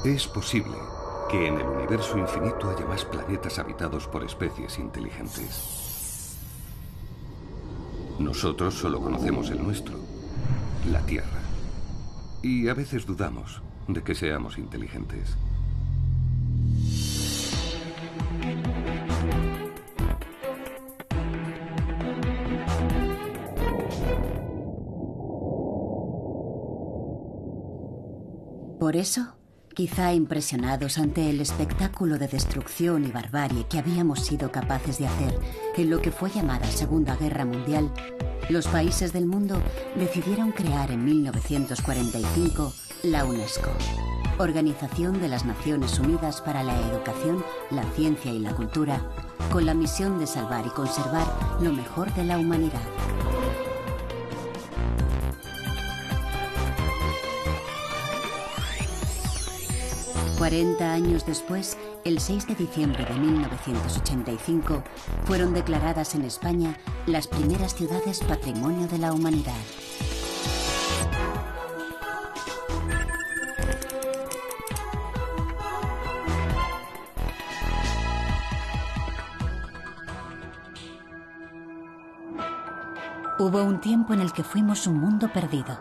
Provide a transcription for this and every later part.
Es posible que en el universo infinito haya más planetas habitados por especies inteligentes. Nosotros solo conocemos el nuestro, la Tierra. Y a veces dudamos de que seamos inteligentes. Por eso, quizá impresionados ante el espectáculo de destrucción y barbarie que habíamos sido capaces de hacer en lo que fue llamada Segunda Guerra Mundial, los países del mundo decidieron crear en 1945 la UNESCO, Organización de las Naciones Unidas para la Educación, la Ciencia y la Cultura, con la misión de salvar y conservar lo mejor de la humanidad. 40 años después, el 6 de diciembre de 1985, fueron declaradas en España las primeras ciudades Patrimonio de la Humanidad. Hubo un tiempo en el que fuimos un mundo perdido.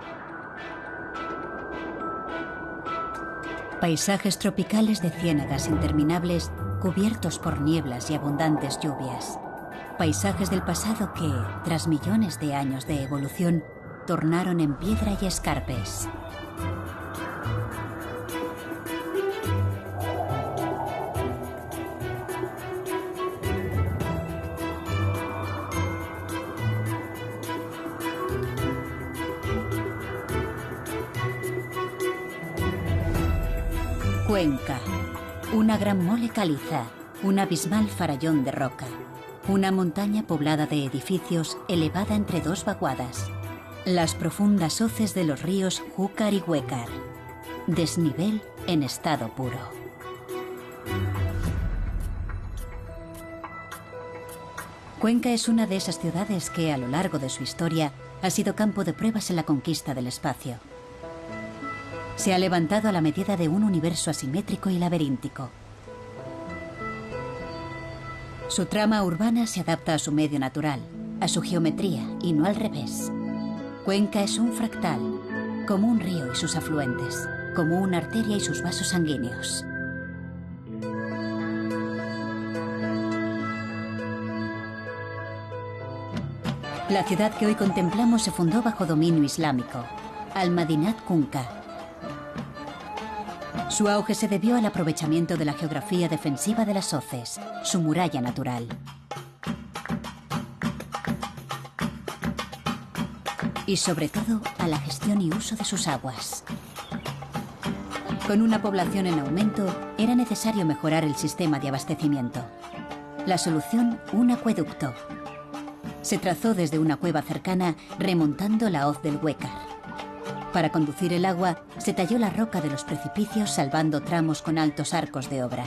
Paisajes tropicales de ciénagas interminables cubiertos por nieblas y abundantes lluvias. Paisajes del pasado que, tras millones de años de evolución, tornaron en piedra y escarpes. Cuenca, una gran mole caliza, un abismal farallón de roca, una montaña poblada de edificios elevada entre dos vaguadas, las profundas hoces de los ríos Júcar y Huécar, desnivel en estado puro. Cuenca es una de esas ciudades que, a lo largo de su historia, ha sido campo de pruebas en la conquista del espacio. Se ha levantado a la medida de un universo asimétrico y laberíntico. Su trama urbana se adapta a su medio natural, a su geometría y no al revés. Cuenca es un fractal, como un río y sus afluentes, como una arteria y sus vasos sanguíneos. La ciudad que hoy contemplamos se fundó bajo dominio islámico, Al-Madinat Kunka. Su auge se debió al aprovechamiento de la geografía defensiva de las hoces, su muralla natural. Y sobre todo a la gestión y uso de sus aguas. Con una población en aumento, era necesario mejorar el sistema de abastecimiento. La solución, un acueducto. Se trazó desde una cueva cercana, remontando la hoz del Huécar. Para conducir el agua, se talló la roca de los precipicios, salvando tramos con altos arcos de obra.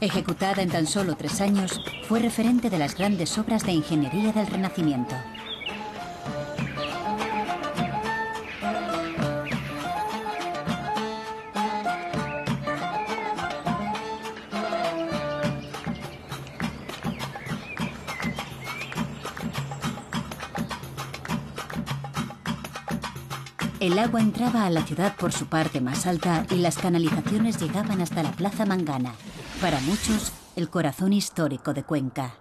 Ejecutada en tan solo 3 años, fue referente de las grandes obras de ingeniería del Renacimiento. El agua entraba a la ciudad por su parte más alta y las canalizaciones llegaban hasta la Plaza Mangana, para muchos el corazón histórico de Cuenca.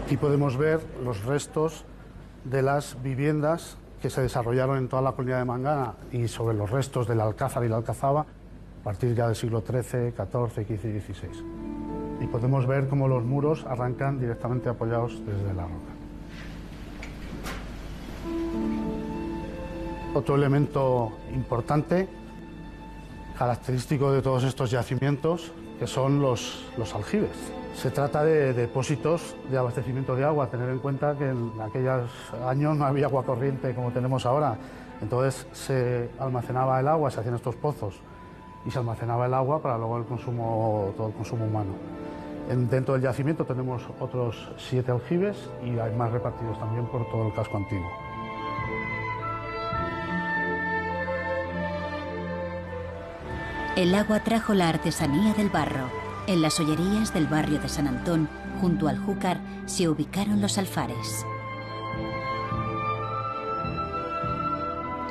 Aquí podemos ver los restos de las viviendas que se desarrollaron en toda la comunidad de Mangana y sobre los restos del Alcázar y la Alcazaba a partir ya del siglo XIII, XIV, XV y XVI. Y podemos ver cómo los muros arrancan directamente apoyados desde la roca. Otro elemento importante, característico de todos estos yacimientos, que son los aljibes. Se trata de depósitos de abastecimiento de agua. Tener en cuenta que en aquellos años no había agua corriente como tenemos ahora. Entonces se almacenaba el agua, se hacían estos pozos y se almacenaba el agua para luego todo el consumo humano. Dentro del yacimiento tenemos otros 7 aljibes y hay más repartidos también por todo el casco antiguo. El agua trajo la artesanía del barro. En las ollerías del barrio de San Antón, junto al Júcar, se ubicaron los alfares.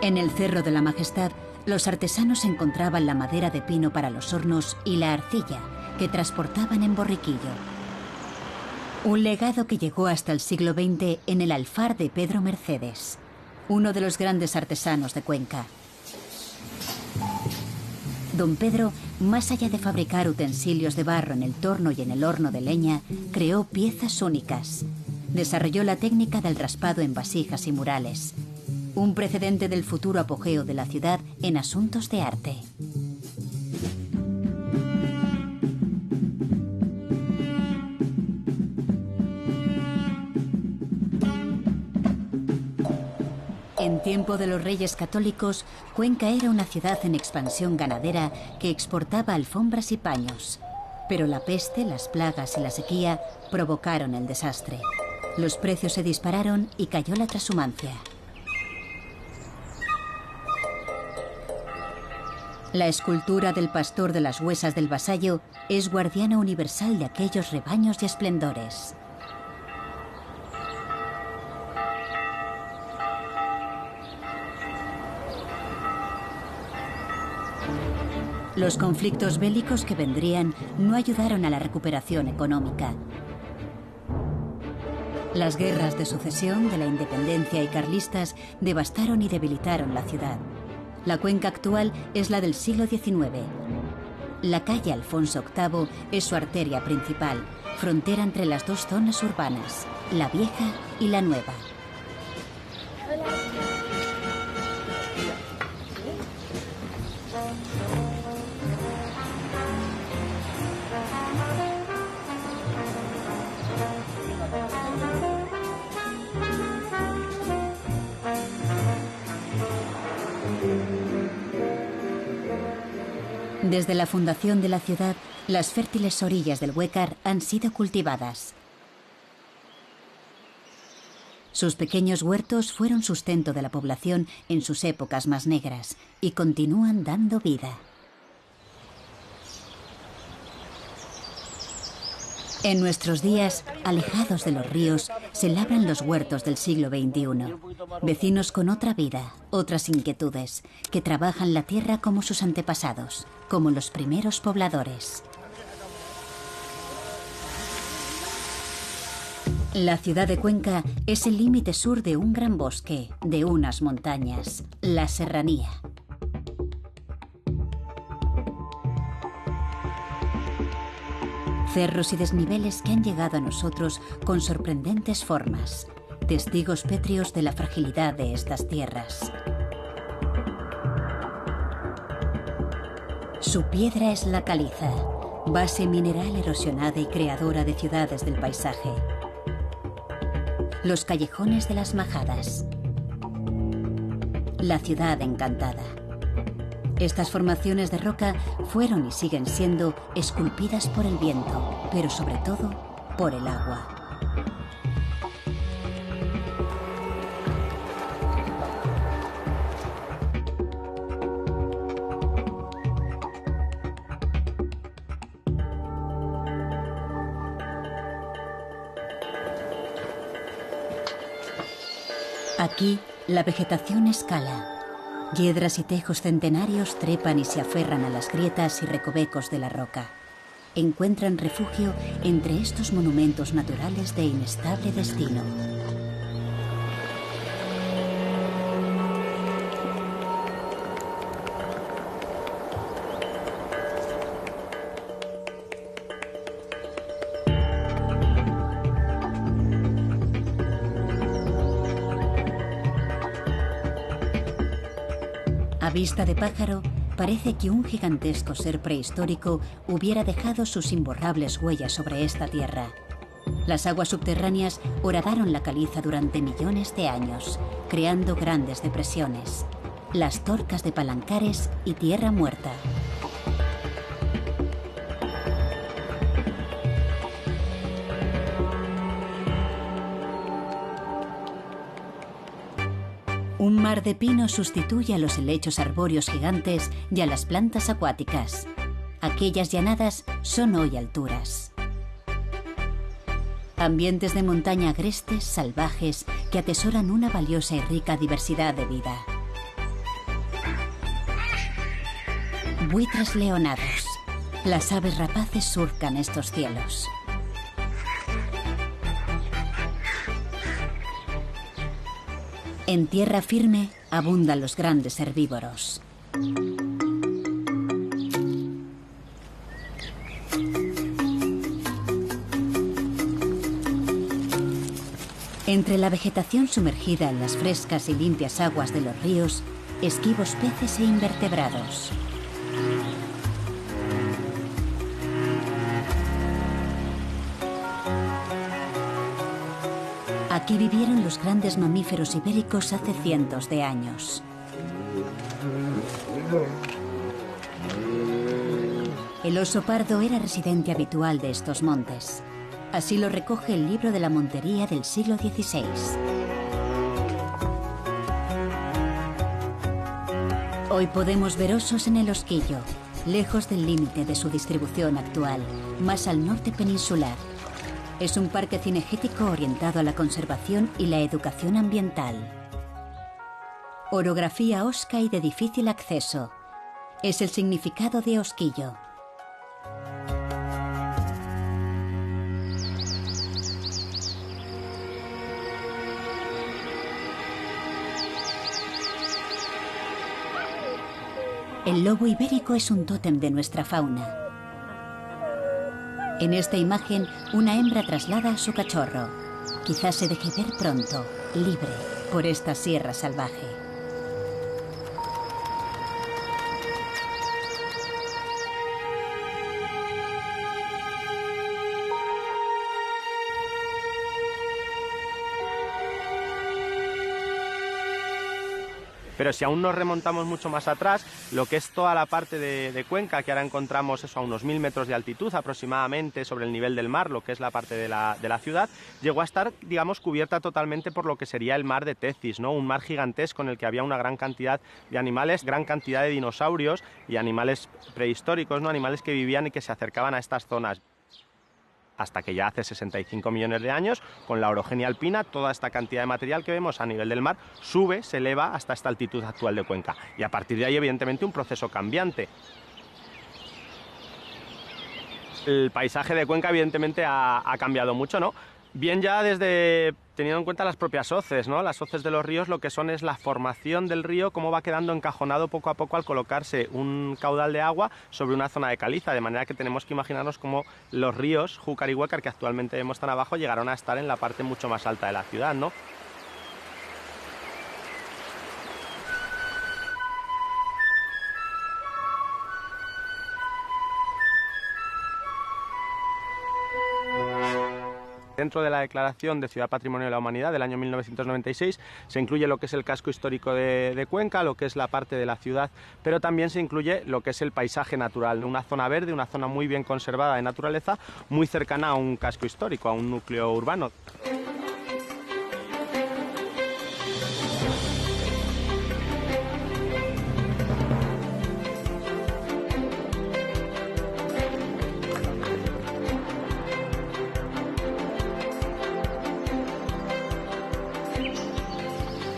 En el Cerro de la Majestad, los artesanos encontraban la madera de pino para los hornos y la arcilla, que transportaban en borriquillo. Un legado que llegó hasta el siglo XX en el alfar de Pedro Mercedes, uno de los grandes artesanos de Cuenca. Don Pedro, más allá de fabricar utensilios de barro en el torno y en el horno de leña, creó piezas únicas. Desarrolló la técnica del raspado en vasijas y murales, un precedente del futuro apogeo de la ciudad en asuntos de arte. En tiempo de los Reyes Católicos, Cuenca era una ciudad en expansión ganadera que exportaba alfombras y paños. Pero la peste, las plagas y la sequía provocaron el desastre. Los precios se dispararon y cayó la trashumancia. La escultura del pastor de las Huesas del Vasallo es guardiana universal de aquellos rebaños y esplendores. Los conflictos bélicos que vendrían no ayudaron a la recuperación económica. Las guerras de sucesión, de la independencia y carlistas devastaron y debilitaron la ciudad. La Cuenca actual es la del siglo XIX. La calle Alfonso VIII es su arteria principal, frontera entre las dos zonas urbanas, la vieja y la nueva. Desde la fundación de la ciudad, las fértiles orillas del Huécar han sido cultivadas. Sus pequeños huertos fueron sustento de la población en sus épocas más negras y continúan dando vida. En nuestros días, alejados de los ríos, se labran los huertos del siglo XXI. Vecinos con otra vida, otras inquietudes, que trabajan la tierra como sus antepasados, como los primeros pobladores. La ciudad de Cuenca es el límite sur de un gran bosque, de unas montañas, la Serranía. Cerros y desniveles que han llegado a nosotros con sorprendentes formas, testigos pétreos de la fragilidad de estas tierras. Su piedra es la caliza, base mineral erosionada y creadora de ciudades del paisaje. Los callejones de las Majadas. La ciudad encantada. Estas formaciones de roca fueron y siguen siendo esculpidas por el viento, pero sobre todo por el agua. Aquí, la vegetación escala. Hiedras y tejos centenarios trepan y se aferran a las grietas y recovecos de la roca. Encuentran refugio entre estos monumentos naturales de inestable destino. A vista de pájaro, parece que un gigantesco ser prehistórico hubiera dejado sus imborrables huellas sobre esta tierra. Las aguas subterráneas horadaron la caliza durante millones de años, creando grandes depresiones, las torcas de Palancares y Tierra Muerta. Un mar de pino sustituye a los helechos arbóreos gigantes y a las plantas acuáticas. Aquellas llanadas son hoy alturas. Ambientes de montaña agrestes, salvajes, que atesoran una valiosa y rica diversidad de vida. Buitres leonados. Las aves rapaces surcan estos cielos. En tierra firme abundan los grandes herbívoros. Entre la vegetación sumergida en las frescas y limpias aguas de los ríos, esquivos peces e invertebrados. Aquí vivieron los grandes mamíferos ibéricos hace cientos de años. El oso pardo era residente habitual de estos montes. Así lo recoge el libro de la montería del siglo XVI. Hoy podemos ver osos en el Osquillo, lejos del límite de su distribución actual, más al norte peninsular. Es un parque cinegético orientado a la conservación y la educación ambiental. Orografía osca y de difícil acceso. Es el significado de Osquillo. El lobo ibérico es un tótem de nuestra fauna. En esta imagen, una hembra traslada a su cachorro. Quizás se deje ver pronto, libre, por esta sierra salvaje. Pero si aún nos remontamos mucho más atrás, lo que es toda la parte de Cuenca, que ahora encontramos eso a unos 1000 metros de altitud aproximadamente sobre el nivel del mar, lo que es la parte de la ciudad, llegó a estar, digamos, cubierta totalmente por lo que sería el mar de Tecis, ¿no? Un mar gigantesco en el que había una gran cantidad de animales, gran cantidad de dinosaurios y animales prehistóricos, ¿no? Animales que vivían y que se acercaban a estas zonas. Hasta que ya hace 65 millones de años, con la orogenia alpina, toda esta cantidad de material que vemos a nivel del mar sube, se eleva hasta esta altitud actual de Cuenca. Y a partir de ahí, evidentemente, un proceso cambiante. El paisaje de Cuenca, evidentemente, ha cambiado mucho, ¿no? Bien ya desde teniendo en cuenta las propias hoces, ¿no? Las hoces de los ríos lo que son es la formación del río, cómo va quedando encajonado poco a poco al colocarse un caudal de agua sobre una zona de caliza, de manera que tenemos que imaginarnos cómo los ríos Júcar y Huécar, que actualmente vemos tan abajo, llegaron a estar en la parte mucho más alta de la ciudad, ¿no? Dentro de la Declaración de Ciudad Patrimonio de la Humanidad del año 1996 se incluye lo que es el casco histórico de Cuenca, lo que es la parte de la ciudad, pero también se incluye lo que es el paisaje natural, una zona verde, una zona muy bien conservada de naturaleza, muy cercana a un casco histórico, a un núcleo urbano.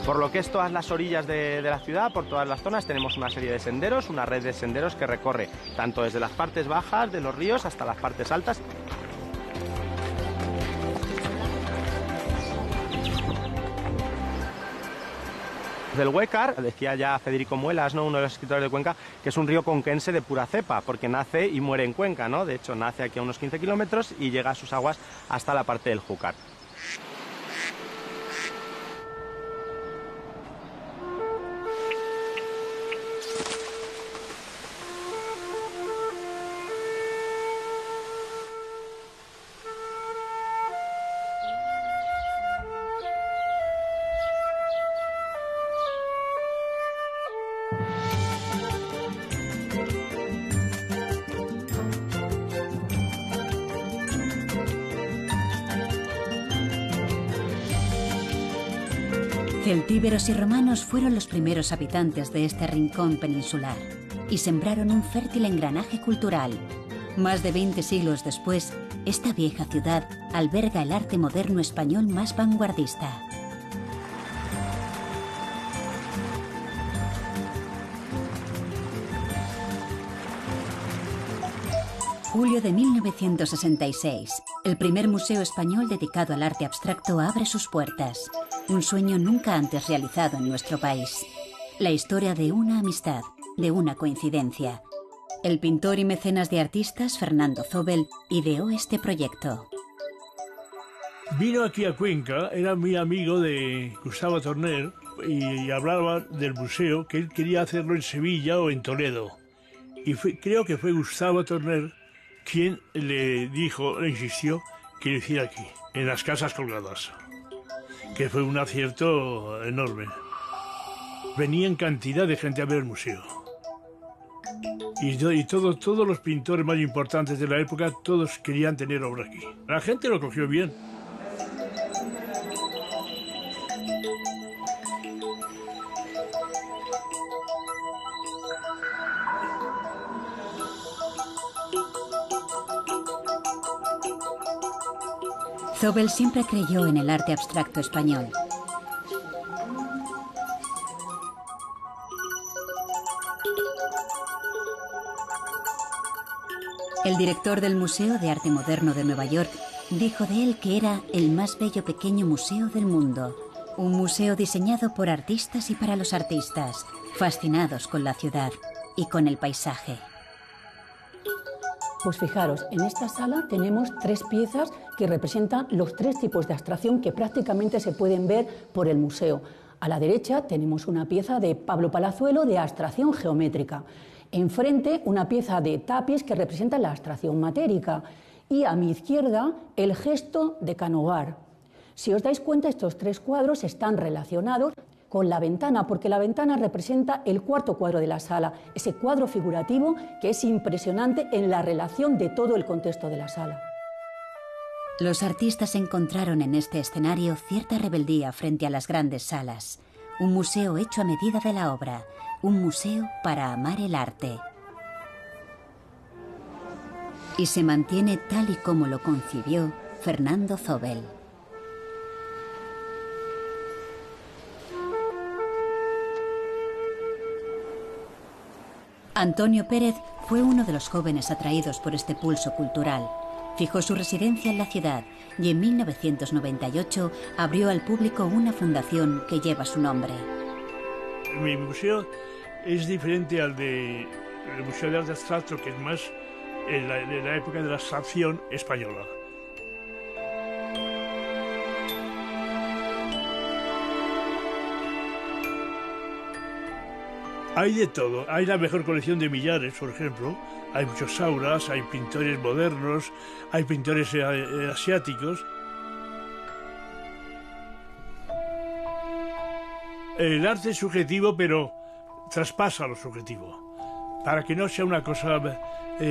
Por lo que es todas las orillas de la ciudad, por todas las zonas, tenemos una serie de senderos, una red de senderos que recorre tanto desde las partes bajas de los ríos hasta las partes altas. Del Huécar, decía ya Federico Muelas, ¿no? Uno de los escritores de Cuenca, que es un río conquense de pura cepa, porque nace y muere en Cuenca, ¿no? De hecho, nace aquí a unos 15 kilómetros y llega a sus aguas hasta la parte del Júcar. Celtíberos y romanos fueron los primeros habitantes de este rincón peninsular y sembraron un fértil engranaje cultural. Más de 20 siglos después, esta vieja ciudad alberga el arte moderno español más vanguardista. Julio de 1966. El primer museo español dedicado al arte abstracto abre sus puertas. Un sueño nunca antes realizado en nuestro país. La historia de una amistad, de una coincidencia. El pintor y mecenas de artistas Fernando Zobel ideó este proyecto. Vino aquí a Cuenca, era muy amigo de Gustavo Torner y hablaba del museo, que él quería hacerlo en Sevilla o en Toledo. Y creo que fue Gustavo Torner quien le insistió que lo hiciera aquí, en las Casas Colgadas, que fue un acierto enorme. Venían cantidad de gente a ver el museo. Y todos los pintores más importantes de la época, todos querían tener obra aquí. La gente lo cogió bien. Zobel siempre creyó en el arte abstracto español. El director del Museo de Arte Moderno de Nueva York dijo de él que era el más bello pequeño museo del mundo. Un museo diseñado por artistas y para los artistas, fascinados con la ciudad y con el paisaje. Pues fijaros, en esta sala tenemos 3 piezas que representan los 3 tipos de abstracción que prácticamente se pueden ver por el museo. A la derecha tenemos una pieza de Pablo Palazuelo de abstracción geométrica. Enfrente una pieza de Tapis que representa la abstracción matérica. Y a mi izquierda el gesto de Canovar. Si os dais cuenta, estos 3 cuadros están relacionados con la ventana, porque la ventana representa el 4.º cuadro de la sala, ese cuadro figurativo que es impresionante en la relación de todo el contexto de la sala. Los artistas encontraron en este escenario cierta rebeldía frente a las grandes salas. Un museo hecho a medida de la obra, un museo para amar el arte. Y se mantiene tal y como lo concibió Fernando Zobel. Antonio Pérez fue uno de los jóvenes atraídos por este pulso cultural. Fijó su residencia en la ciudad y en 1998 abrió al público una fundación que lleva su nombre. Mi museo es diferente al del Museo de Arte Abstracto, que es más en la época de la abstracción española. Hay de todo. Hay la mejor colección de Millares, por ejemplo. Hay muchos auras, hay pintores modernos, hay pintores asiáticos. El arte es subjetivo, pero traspasa lo subjetivo, para que no sea una cosa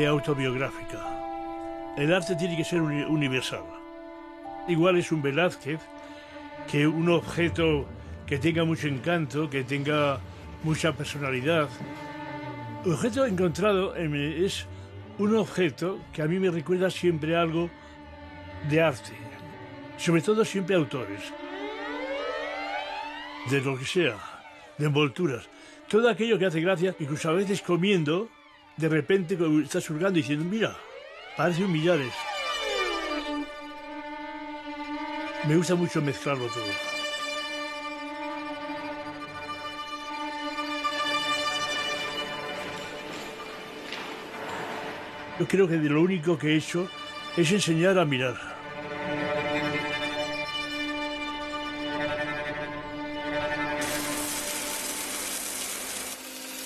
autobiográfica. El arte tiene que ser universal. Igual es un Velázquez que un objeto que tenga mucho encanto, que tenga mucha personalidad. El objeto encontrado es un objeto que a mí me recuerda siempre algo de arte, sobre todo siempre autores, de lo que sea, de envolturas, todo aquello que hace gracia, incluso a veces comiendo, de repente estás hurgando y diciendo, mira, parece un Millares. Me gusta mucho mezclarlo todo. Yo creo que lo único que he hecho es enseñar a mirar.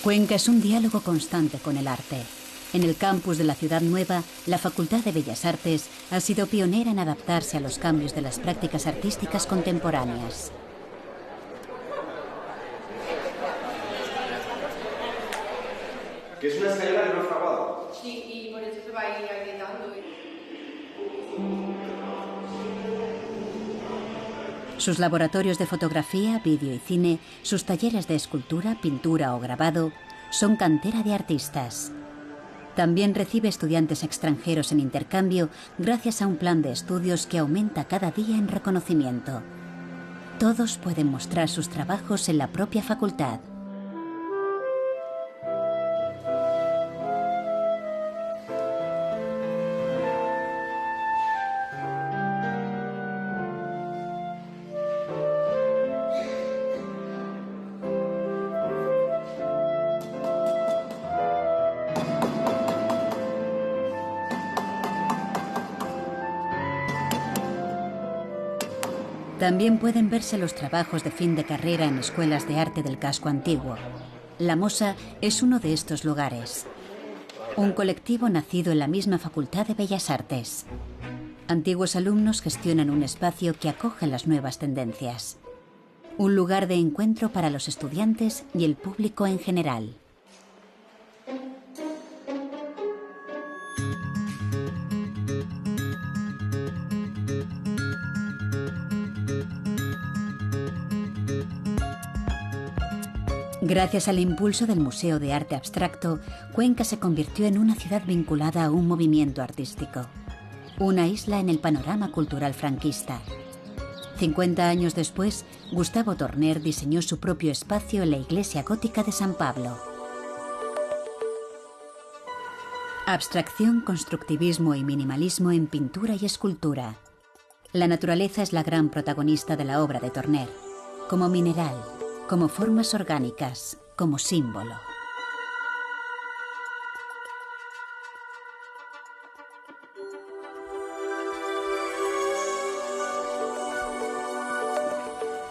Cuenca es un diálogo constante con el arte. En el campus de la Ciudad Nueva, la Facultad de Bellas Artes ha sido pionera en adaptarse a los cambios de las prácticas artísticas contemporáneas. Que es una escalera de no fragado. Sí, y por eso se va a ir agrietando. Sus laboratorios de fotografía, vídeo y cine, sus talleres de escultura, pintura o grabado, son cantera de artistas. También recibe estudiantes extranjeros en intercambio gracias a un plan de estudios que aumenta cada día en reconocimiento. Todos pueden mostrar sus trabajos en la propia facultad. También pueden verse los trabajos de fin de carrera en escuelas de arte del casco antiguo. La Mosa es uno de estos lugares. Un colectivo nacido en la misma Facultad de Bellas Artes. Antiguos alumnos gestionan un espacio que acoge las nuevas tendencias. Un lugar de encuentro para los estudiantes y el público en general. Gracias al impulso del Museo de Arte Abstracto, Cuenca se convirtió en una ciudad vinculada a un movimiento artístico. Una isla en el panorama cultural franquista. 50 años después, Gustavo Torner diseñó su propio espacio en la iglesia gótica de San Pablo. Abstracción, constructivismo y minimalismo en pintura y escultura. La naturaleza es la gran protagonista de la obra de Torner, como mineral, como formas orgánicas, como símbolo.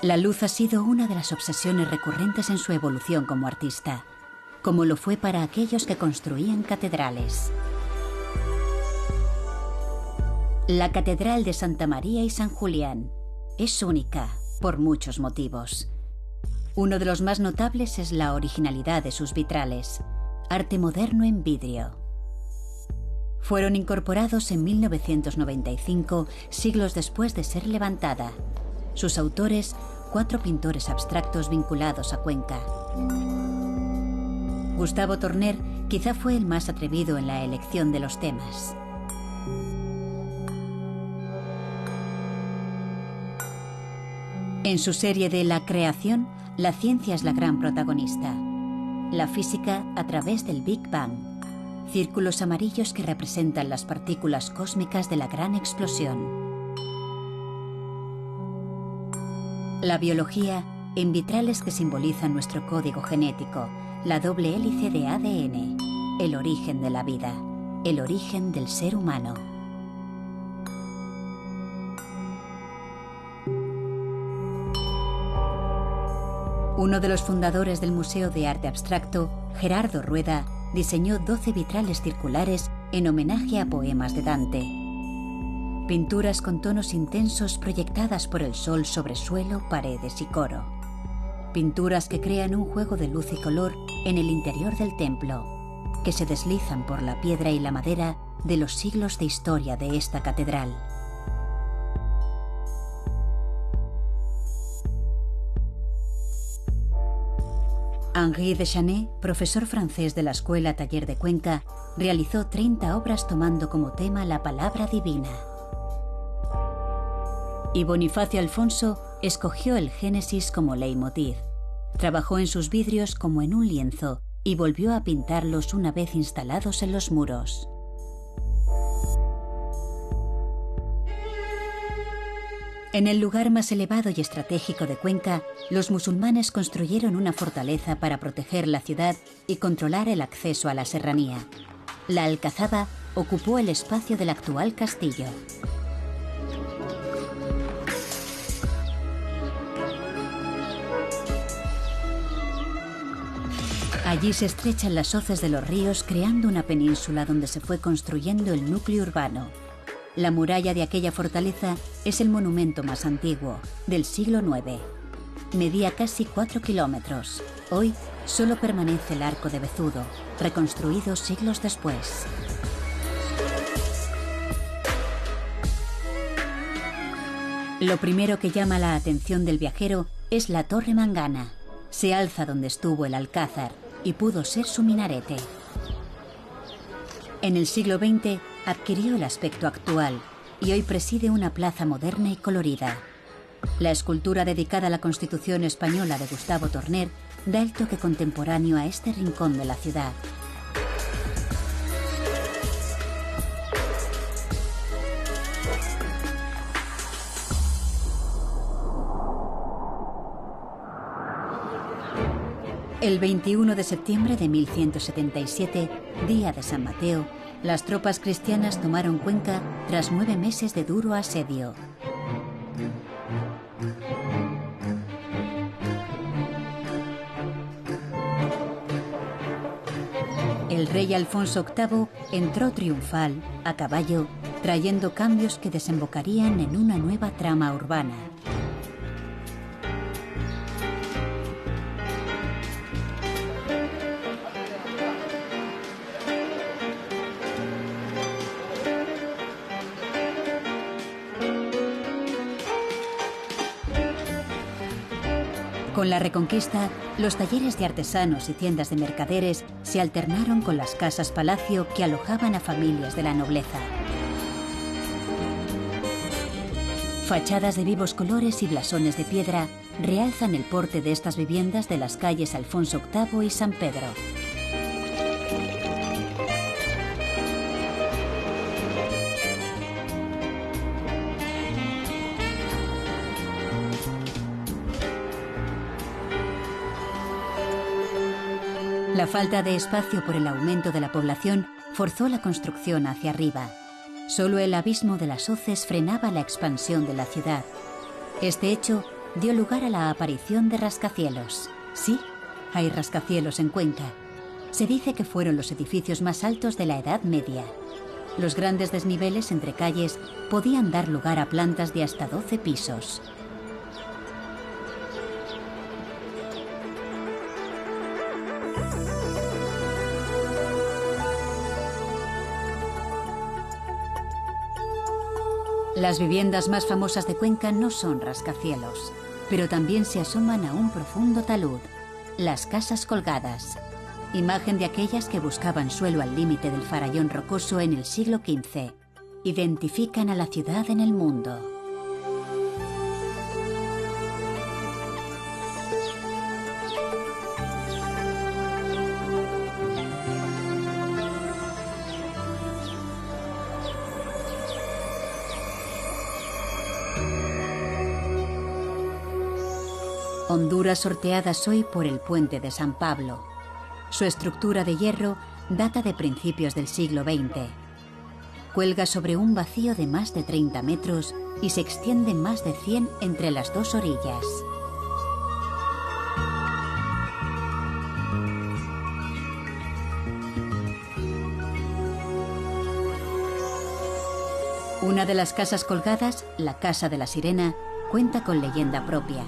La luz ha sido una de las obsesiones recurrentes en su evolución como artista, como lo fue para aquellos que construían catedrales. La Catedral de Santa María y San Julián es única por muchos motivos. Uno de los más notables es la originalidad de sus vitrales, arte moderno en vidrio. Fueron incorporados en 1995, siglos después de ser levantada. Sus autores, 4 pintores abstractos vinculados a Cuenca. Gustavo Torner quizá fue el más atrevido en la elección de los temas. En su serie de La creación, la ciencia es la gran protagonista. La física a través del Big Bang. Círculos amarillos que representan las partículas cósmicas de la gran explosión. La biología en vitrales que simbolizan nuestro código genético, la doble hélice de ADN, el origen de la vida, el origen del ser humano. Uno de los fundadores del Museo de Arte Abstracto, Gerardo Rueda, diseñó 12 vitrales circulares en homenaje a poemas de Dante. Pinturas con tonos intensos proyectadas por el sol sobre suelo, paredes y coro. Pinturas que crean un juego de luz y color en el interior del templo, que se deslizan por la piedra y la madera de los siglos de historia de esta catedral. Henri Deschanel, profesor francés de la Escuela Taller de Cuenca, realizó 30 obras tomando como tema la palabra divina. Y Bonifacio Alfonso escogió el Génesis como leitmotiv. Trabajó en sus vidrios como en un lienzo y volvió a pintarlos una vez instalados en los muros. En el lugar más elevado y estratégico de Cuenca, los musulmanes construyeron una fortaleza para proteger la ciudad y controlar el acceso a la serranía. La Alcazaba ocupó el espacio del actual castillo. Allí se estrechan las hoces de los ríos, creando una península donde se fue construyendo el núcleo urbano. La muralla de aquella fortaleza es el monumento más antiguo, del siglo IX. Medía casi 4 kilómetros. Hoy solo permanece el arco de Vezudo, reconstruido siglos después. Lo primero que llama la atención del viajero es la Torre Mangana. Se alza donde estuvo el Alcázar y pudo ser su minarete. En el siglo XX adquirió el aspecto actual y hoy preside una plaza moderna y colorida. La escultura dedicada a la Constitución española de Gustavo Torner da el toque contemporáneo a este rincón de la ciudad. El 21 de septiembre de 1177, día de San Mateo, las tropas cristianas tomaron Cuenca tras 9 meses de duro asedio. El rey Alfonso VIII entró triunfal, a caballo, trayendo cambios que desembocarían en una nueva trama urbana. Con la Reconquista, los talleres de artesanos y tiendas de mercaderes se alternaron con las casas palacio que alojaban a familias de la nobleza. Fachadas de vivos colores y blasones de piedra realzan el porte de estas viviendas de las calles Alfonso VIII y San Pedro. La falta de espacio por el aumento de la población forzó la construcción hacia arriba. Solo el abismo de las hoces frenaba la expansión de la ciudad. Este hecho dio lugar a la aparición de rascacielos. Sí, hay rascacielos en Cuenca. Se dice que fueron los edificios más altos de la Edad Media. Los grandes desniveles entre calles podían dar lugar a plantas de hasta 12 pisos. Las viviendas más famosas de Cuenca no son rascacielos, pero también se asoman a un profundo talud, las casas colgadas, imagen de aquellas que buscaban suelo al límite del farallón rocoso en el siglo XV. Identifican a la ciudad en el mundo. Honduras sorteadas hoy por el puente de San Pablo. Su estructura de hierro data de principios del siglo XX. Cuelga sobre un vacío de más de 30 metros y se extiende más de 100 entre las dos orillas. Una de las casas colgadas, la Casa de la Sirena, cuenta con leyenda propia.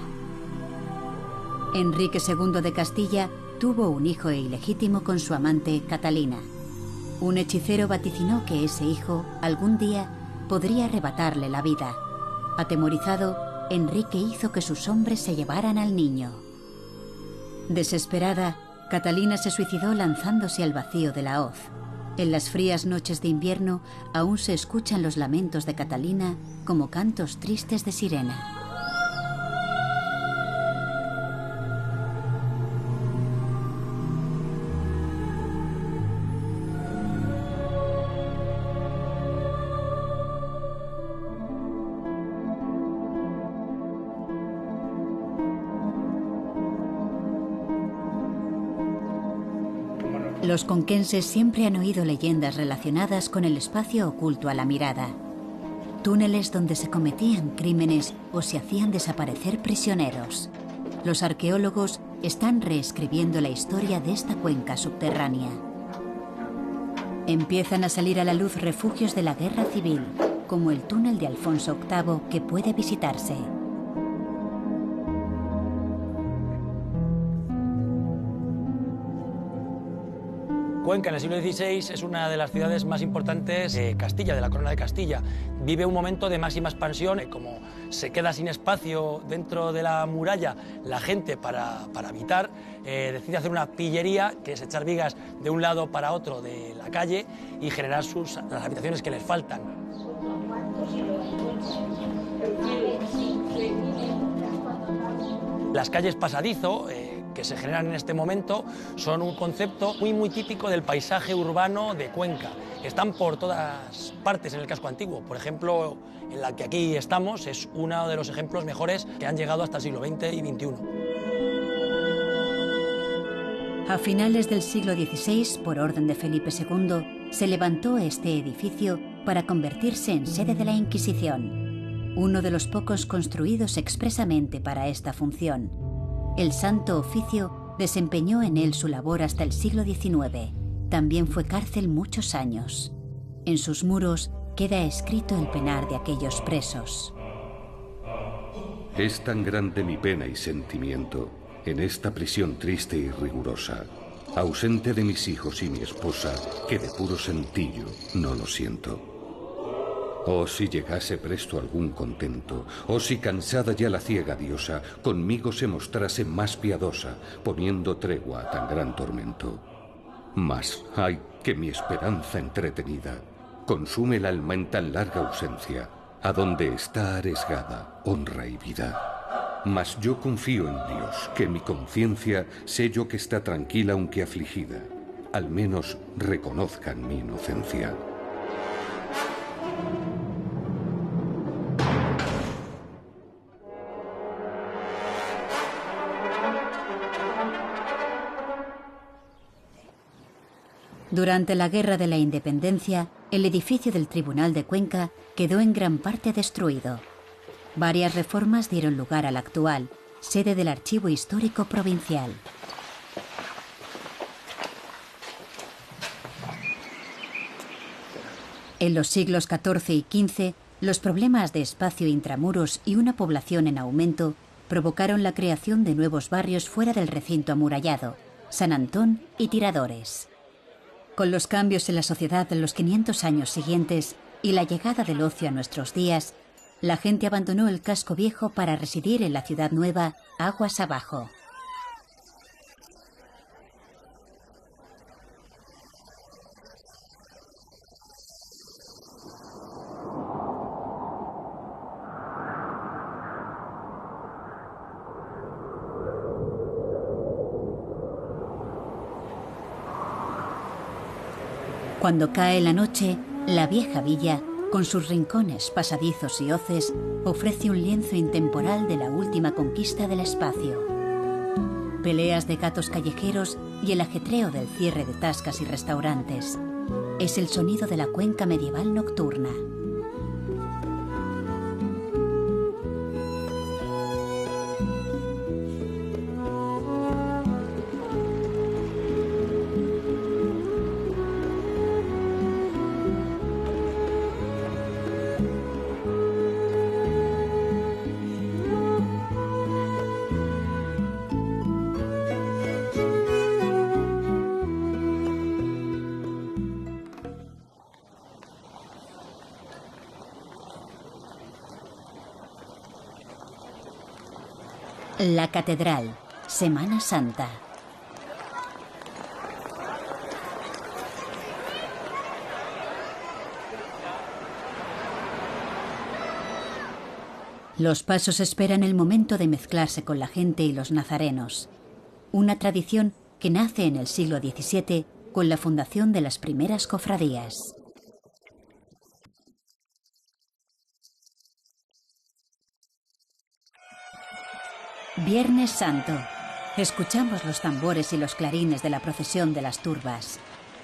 Enrique II de Castilla tuvo un hijo ilegítimo con su amante Catalina. Un hechicero vaticinó que ese hijo, algún día, podría arrebatarle la vida. Atemorizado, Enrique hizo que sus hombres se llevaran al niño. Desesperada, Catalina se suicidó lanzándose al vacío de la hoz. En las frías noches de invierno aún se escuchan los lamentos de Catalina como cantos tristes de sirena. Los conquenses siempre han oído leyendas relacionadas con el espacio oculto a la mirada. Túneles donde se cometían crímenes o se hacían desaparecer prisioneros. Los arqueólogos están reescribiendo la historia de esta cuenca subterránea. Empiezan a salir a la luz refugios de la guerra civil, como el túnel de Alfonso VIII, que puede visitarse. Cuenca en el siglo XVI es una de las ciudades más importantes de Castilla, de la Corona de Castilla. Vive un momento de máxima expansión, como se queda sin espacio dentro de la muralla la gente para habitar, decide hacer una pillería, que es echar vigas de un lado para otro de la calle y generar las habitaciones que les faltan. Las calles pasadizo, que se generan en este momento, son un concepto muy típico del paisaje urbano de Cuenca. Están por todas partes en el casco antiguo. Por ejemplo, en la que aquí estamos es uno de los ejemplos mejores que han llegado hasta el siglo XX y XXI. A finales del siglo XVI, por orden de Felipe II, se levantó este edificio para convertirse en sede de la Inquisición, uno de los pocos construidos expresamente para esta función. El Santo Oficio desempeñó en él su labor hasta el siglo XIX. También fue cárcel muchos años. En sus muros queda escrito el penar de aquellos presos. Es tan grande mi pena y sentimiento en esta prisión triste y rigurosa, ausente de mis hijos y mi esposa, que de puro sentillo no lo siento. Oh, si llegase presto algún contento, oh, si cansada ya la ciega diosa, conmigo se mostrase más piadosa, poniendo tregua a tan gran tormento. Mas, ay, que mi esperanza entretenida consume el alma en tan larga ausencia, a donde está arriesgada honra y vida. Mas yo confío en Dios, que mi conciencia sé yo que está tranquila aunque afligida. Al menos reconozcan mi inocencia. Durante la Guerra de la Independencia, el edificio del Tribunal de Cuenca quedó en gran parte destruido. Varias reformas dieron lugar al actual, sede del Archivo Histórico Provincial. En los siglos XIV y XV, los problemas de espacio intramuros y una población en aumento provocaron la creación de nuevos barrios fuera del recinto amurallado, San Antón y Tiradores. Con los cambios en la sociedad en los 500 años siguientes y la llegada del ocio a nuestros días, la gente abandonó el casco viejo para residir en la ciudad nueva, aguas abajo. Cuando cae la noche, la vieja villa, con sus rincones, pasadizos y hoces, ofrece un lienzo intemporal de la última conquista del espacio. Peleas de gatos callejeros y el ajetreo del cierre de tascas y restaurantes. Es el sonido de la Cuenca medieval nocturna. La Catedral, Semana Santa. Los pasos esperan el momento de mezclarse con la gente y los nazarenos. Una tradición que nace en el siglo XVII con la fundación de las primeras cofradías. Viernes Santo. Escuchamos los tambores y los clarines de la procesión de las turbas.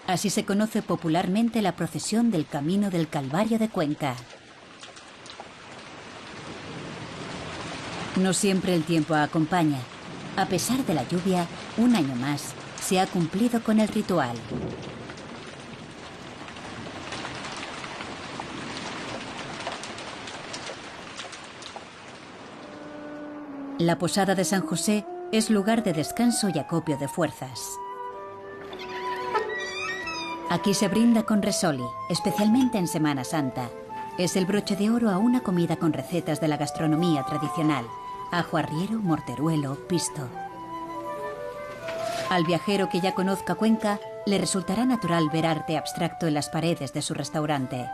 Así se conoce popularmente la procesión del Camino del Calvario de Cuenca. No siempre el tiempo acompaña. A pesar de la lluvia, un año más, se ha cumplido con el ritual. La posada de San José es lugar de descanso y acopio de fuerzas. Aquí se brinda con resoli, especialmente en Semana Santa. Es el broche de oro a una comida con recetas de la gastronomía tradicional. Ajo arriero, morteruelo, pisto. Al viajero que ya conozca Cuenca, le resultará natural ver arte abstracto en las paredes de su restaurante.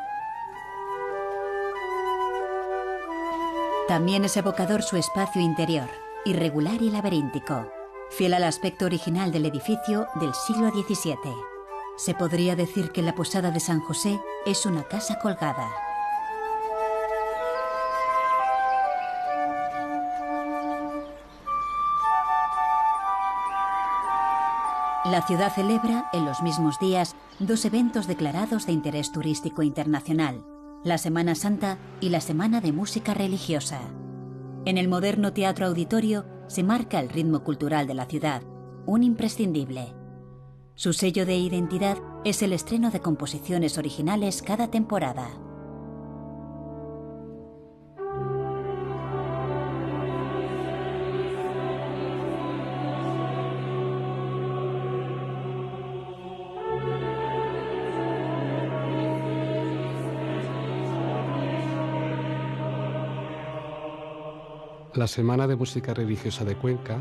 También es evocador su espacio interior, irregular y laberíntico, fiel al aspecto original del edificio del siglo XVII. Se podría decir que la Posada de San José es una casa colgada. La ciudad celebra, en los mismos días, dos eventos declarados de interés turístico internacional: la Semana Santa y la Semana de Música Religiosa. En el moderno teatro auditorio se marca el ritmo cultural de la ciudad, un imprescindible. Su sello de identidad es el estreno de composiciones originales cada temporada. La Semana de Música Religiosa de Cuenca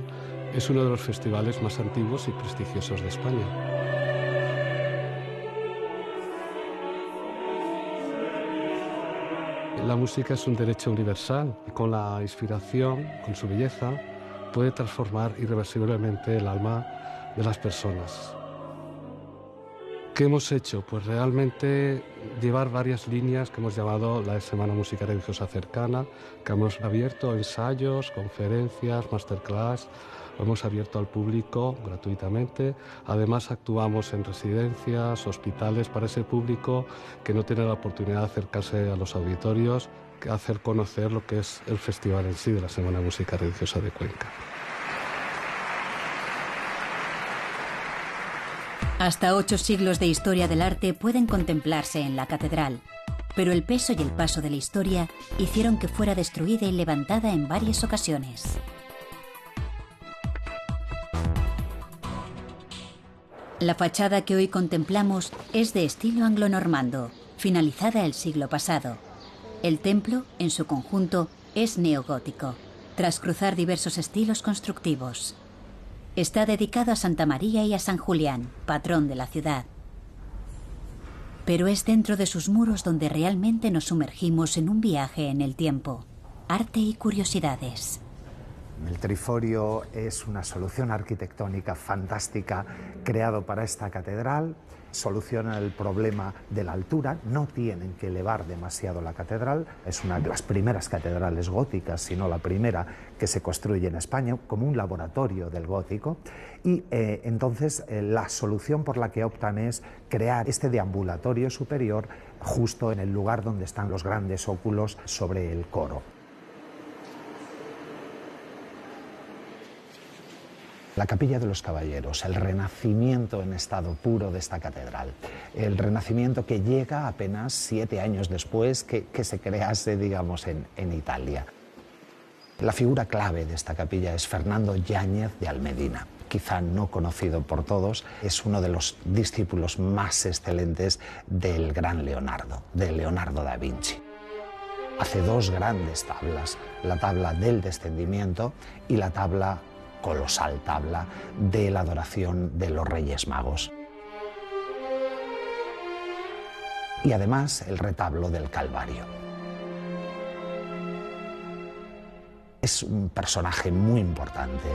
es uno de los festivales más antiguos y prestigiosos de España. La música es un derecho universal y con la inspiración, con su belleza, puede transformar irreversiblemente el alma de las personas. ¿Qué hemos hecho? Pues realmente llevar varias líneas que hemos llamado la Semana Música Religiosa Cercana, que hemos abierto ensayos, conferencias, masterclass, lo hemos abierto al público gratuitamente. Además actuamos en residencias, hospitales para ese público que no tiene la oportunidad de acercarse a los auditorios, hacer conocer lo que es el festival en sí de la Semana Música Religiosa de Cuenca. Hasta 8 siglos de historia del arte pueden contemplarse en la catedral, pero el peso y el paso de la historia hicieron que fuera destruida y levantada en varias ocasiones. La fachada que hoy contemplamos es de estilo anglonormando, finalizada el siglo pasado. El templo, en su conjunto, es neogótico, tras cruzar diversos estilos constructivos. Está dedicado a Santa María y a San Julián, patrón de la ciudad. Pero es dentro de sus muros donde realmente nos sumergimos en un viaje en el tiempo. Arte y curiosidades. El triforio es una solución arquitectónica fantástica creado para esta catedral. Soluciona el problema de la altura, no tienen que elevar demasiado la catedral. Es una de las primeras catedrales góticas, si no la primera, que se construye en España, como un laboratorio del gótico. Y entonces la solución por la que optan es crear este deambulatorio superior justo en el lugar donde están los grandes óculos sobre el coro. La Capilla de los Caballeros, el renacimiento en estado puro de esta catedral. El renacimiento que llega apenas 7 años después que se crease, digamos, en Italia. La figura clave de esta capilla es Fernando Yáñez de Almedina. Quizá no conocido por todos, es uno de los discípulos más excelentes del gran Leonardo, de Leonardo da Vinci. Hace 2 grandes tablas, la tabla del descendimiento y la colosal tabla de la adoración de los Reyes Magos. Y además el retablo del Calvario. Es un personaje muy importante,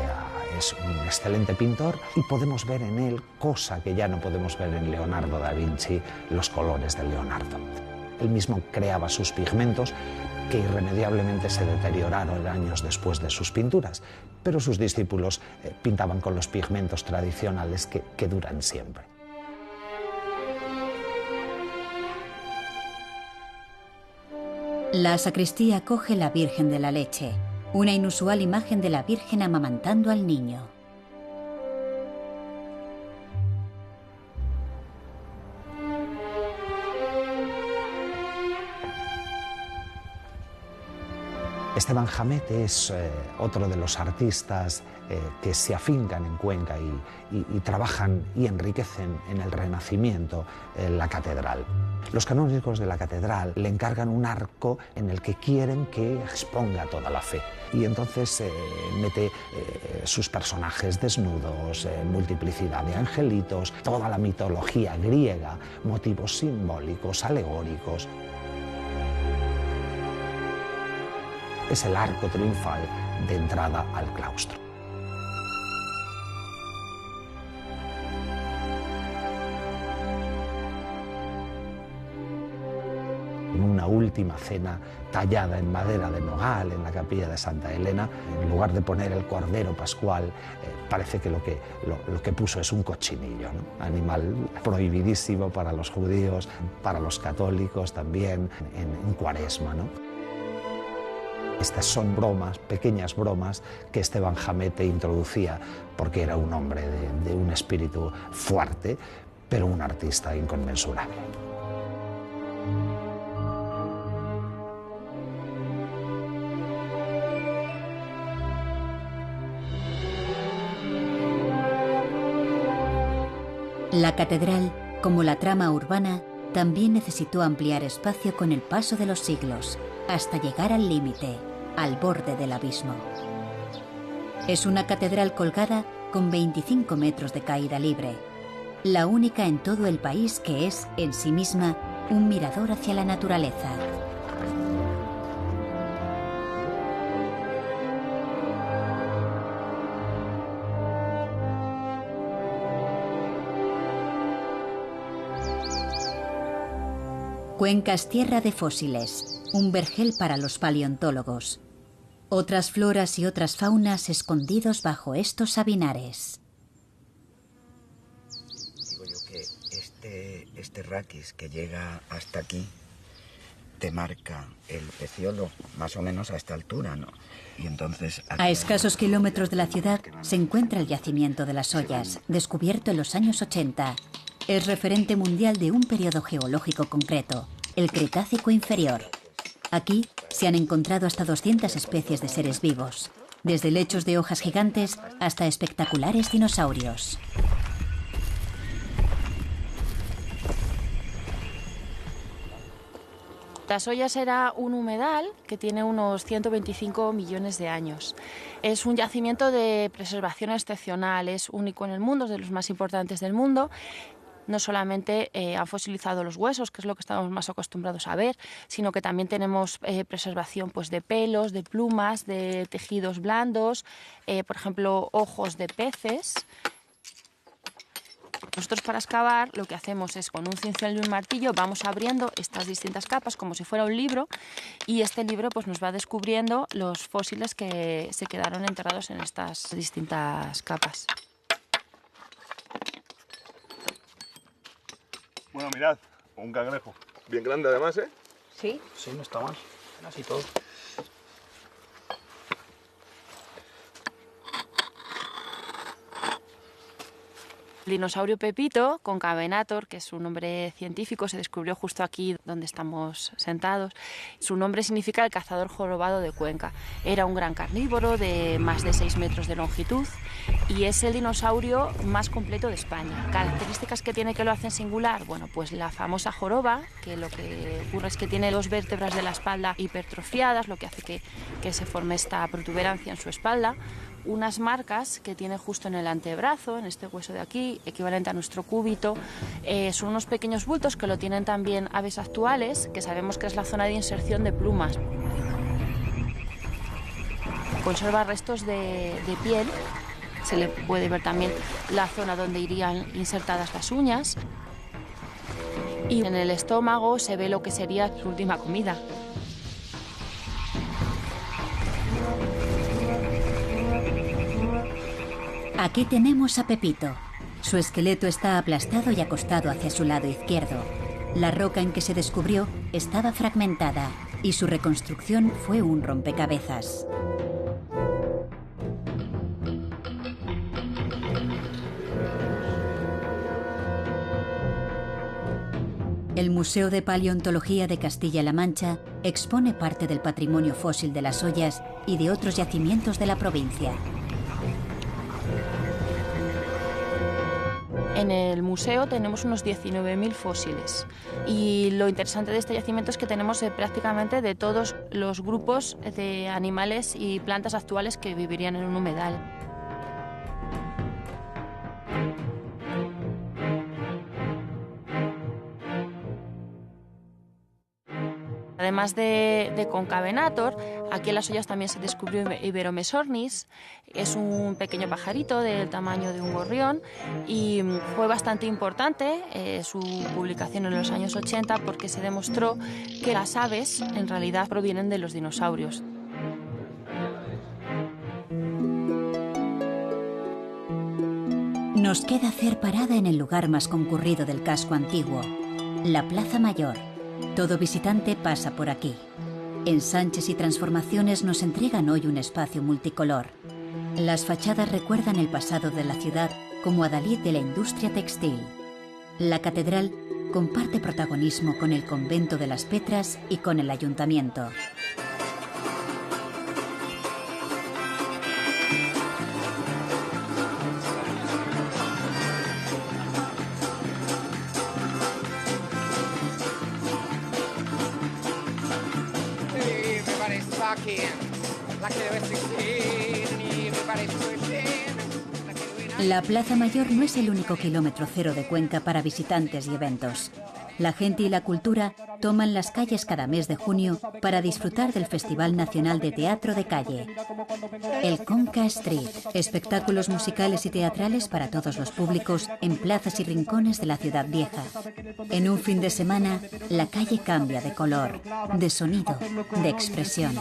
es un excelente pintor y podemos ver en él, cosa que ya no podemos ver en Leonardo da Vinci, los colores de Leonardo. Él mismo creaba sus pigmentos, que irremediablemente se deterioraron años después de sus pinturas, pero sus discípulos pintaban con los pigmentos tradicionales que duran siempre. La sacristía acoge la Virgen de la Leche, una inusual imagen de la Virgen amamantando al niño. Esteban Jamete es otro de los artistas que se afincan en Cuenca y trabajan y enriquecen en el Renacimiento la catedral. Los canónigos de la catedral le encargan un arco en el que quieren que exponga toda la fe. Y entonces mete sus personajes desnudos, multiplicidad de angelitos, toda la mitología griega, motivos simbólicos, alegóricos. Es el arco triunfal de entrada al claustro. En una última cena tallada en madera de nogal en la capilla de Santa Elena, en lugar de poner el cordero pascual, parece que lo que puso es un cochinillo, ¿no? Animal prohibidísimo para los judíos, para los católicos también, en Cuaresma, ¿no? Estas son bromas, pequeñas bromas, que Esteban Jamete introducía porque era un hombre de un espíritu fuerte, pero un artista inconmensurable. La catedral, como la trama urbana, también necesitó ampliar espacio con el paso de los siglos, hasta llegar al límite, al borde del abismo. Es una catedral colgada con 25 metros de caída libre, la única en todo el país que es, en sí misma, un mirador hacia la naturaleza. Cuenca es tierra de fósiles, un vergel para los paleontólogos. Otras floras y otras faunas escondidos bajo estos sabinares. Digo yo que este raquis que llega hasta aquí te marca el peciolo más o menos a esta altura, ¿no? Y entonces a escasos kilómetros de la ciudad se encuentra el yacimiento de las Ollas, descubierto en los años 80. Es referente mundial de un periodo geológico concreto, el Cretácico inferior. Aquí se han encontrado hasta 200 especies de seres vivos, desde lechos de hojas gigantes hasta espectaculares dinosaurios. Las Ollas era un humedal que tiene unos 125 millones de años. Es un yacimiento de preservación excepcional, es único en el mundo, es de los más importantes del mundo. No solamente han fosilizado los huesos, que es lo que estamos más acostumbrados a ver, sino que también tenemos preservación pues, de pelos, de plumas, de tejidos blandos, por ejemplo, ojos de peces. Nosotros para excavar lo que hacemos es con un cincel y un martillo vamos abriendo estas distintas capas como si fuera un libro y este libro pues, nos va descubriendo los fósiles que se quedaron enterrados en estas distintas capas. Bueno, mirad, un cangrejo. Bien grande además, ¿eh? Sí. Sí, no está mal. Así todo. El dinosaurio Pepito, Concavenator, que es su nombre científico, se descubrió justo aquí donde estamos sentados. Su nombre significa el cazador jorobado de Cuenca. Era un gran carnívoro de más de 6 metros de longitud y es el dinosaurio más completo de España. Características que tiene que lo hacen singular, bueno, pues la famosa joroba, que lo que ocurre es que tiene 2 vértebras de la espalda hipertrofiadas, lo que hace que se forme esta protuberancia en su espalda. Unas marcas que tiene justo en el antebrazo, en este hueso de aquí, equivalente a nuestro cúbito. Son unos pequeños bultos que lo tienen también aves actuales, que sabemos que es la zona de inserción de plumas. Conserva restos de piel, se le puede ver también la zona donde irían insertadas las uñas. Y en el estómago se ve lo que sería su última comida. Aquí tenemos a Pepito. Su esqueleto está aplastado y acostado hacia su lado izquierdo. La roca en que se descubrió estaba fragmentada y su reconstrucción fue un rompecabezas. El Museo de Paleontología de Castilla-La Mancha expone parte del patrimonio fósil de las Ollas y de otros yacimientos de la provincia. En el museo tenemos unos 19.000 fósiles y lo interesante de este yacimiento es que tenemos prácticamente de todos los grupos de animales y plantas actuales que vivirían en un humedal. Además de Concavenator, aquí en las Ollas también se descubrió Iberomesomys. Es un pequeño pajarito del tamaño de un gorrión y fue bastante importante su publicación en los años 80 porque se demostró que las aves en realidad provienen de los dinosaurios. Nos queda hacer parada en el lugar más concurrido del casco antiguo, la Plaza Mayor. Todo visitante pasa por aquí. Ensanches y transformaciones nos entregan hoy un espacio multicolor. Las fachadas recuerdan el pasado de la ciudad como adalid de la industria textil. La catedral comparte protagonismo con el convento de las Petras y con el ayuntamiento. La Plaza Mayor no es el único kilómetro cero de Cuenca para visitantes y eventos. La gente y la cultura toman las calles cada mes de junio para disfrutar del Festival Nacional de Teatro de Calle. El Conca Street, espectáculos musicales y teatrales para todos los públicos en plazas y rincones de la ciudad vieja. En un fin de semana, la calle cambia de color, de sonido, de expresión.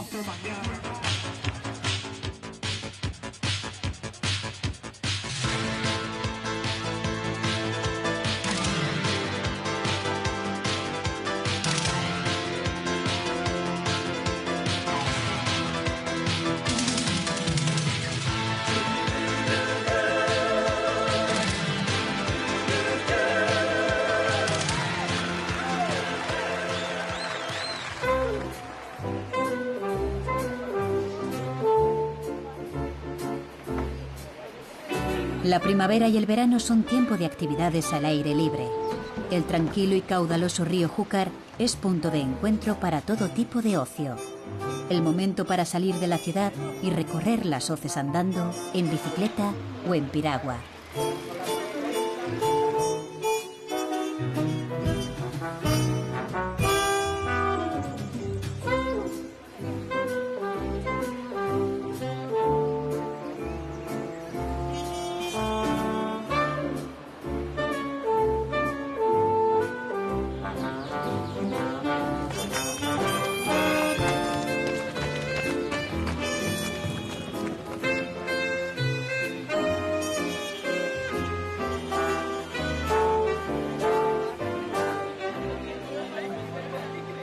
La primavera y el verano son tiempo de actividades al aire libre. El tranquilo y caudaloso río Júcar es punto de encuentro para todo tipo de ocio. El momento para salir de la ciudad y recorrer las hoces andando, en bicicleta o en piragua.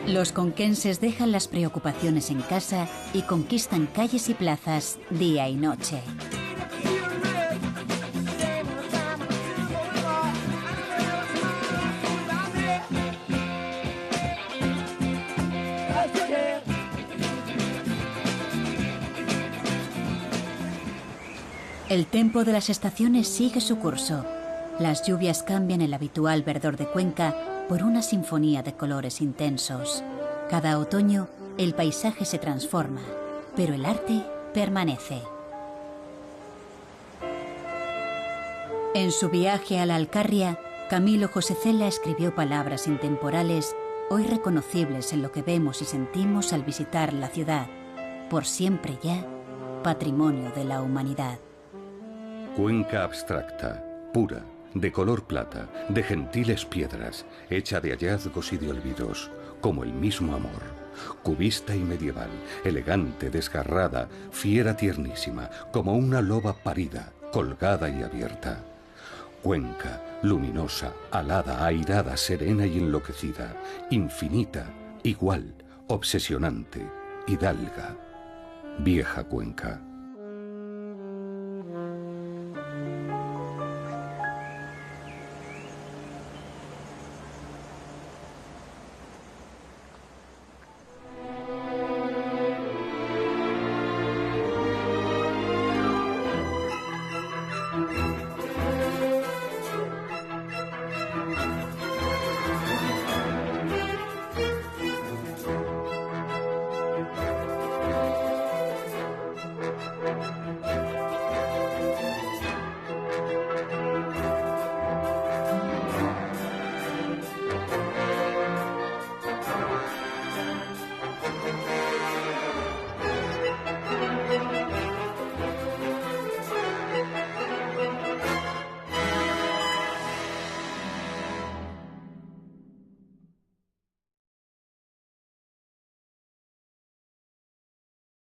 Los conquenses dejan las preocupaciones en casa y conquistan calles y plazas día y noche. El tempo de las estaciones sigue su curso. Las lluvias cambian el habitual verdor de Cuenca por una sinfonía de colores intensos. Cada otoño, el paisaje se transforma, pero el arte permanece. En su viaje a la Alcarria, Camilo José Cela escribió palabras intemporales, hoy reconocibles en lo que vemos y sentimos al visitar la ciudad, por siempre ya, patrimonio de la humanidad. Cuenca abstracta, pura, de color plata, de gentiles piedras, hecha de hallazgos y de olvidos, como el mismo amor. Cubista y medieval, elegante, desgarrada, fiera tiernísima, como una loba parida, colgada y abierta. Cuenca, luminosa, alada, airada, serena y enloquecida, infinita, igual, obsesionante, hidalga. Vieja Cuenca.